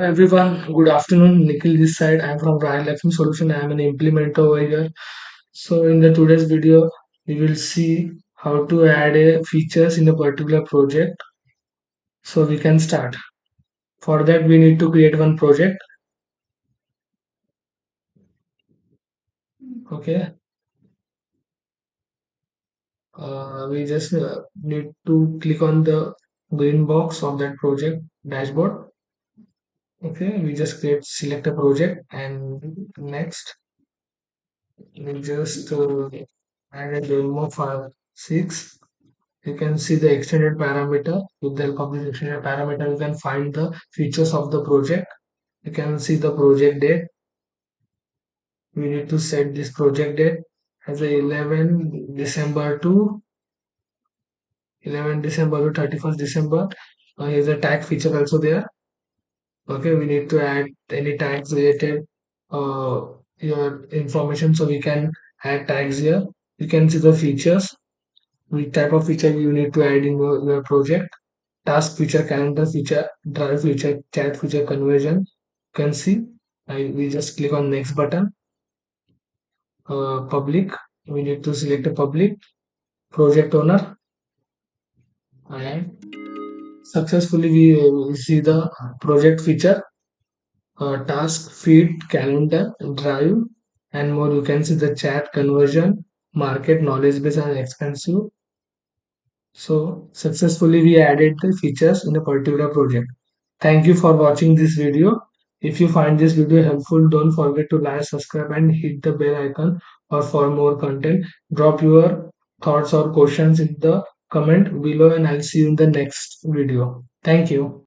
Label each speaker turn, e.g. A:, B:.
A: Everyone, good afternoon. Nikhil this side. I'm from Ryan Lakshmi Solution. I'm an implementer over here. So in the today's video, we will see how to add a features in a particular project. So we can start. For that, we need to create one project. Okay. We just need to click on the green box of that project dashboard. Okay. We just select a project and next we just add a demo file 6. You can see the extended parameter. With the help of this extended parameter, you can find the features of the project. You can see the project date. We need to set this project date as a 11 December to 11 December to 31st December. Here's a tag feature also there. Okay, we need to add any tags related your information, so we can add tags here. You can see the features, which type of feature you need to add in your project. Task feature, calendar feature, drive feature, chat feature, conversion. You can see. We just click on next button. Public. We need to select a public project owner, and successfully we see the project feature, task, feed, calendar, drive, and more. You can see the chat, conversion, market, knowledge base, and expensive. So successfully we added the features in a particular project. Thank you for watching this video. If you find this video helpful, don't forget to like, subscribe and hit the bell icon or for more content. Drop your thoughts or questions in the comment below and I'll see you in the next video. Thank you.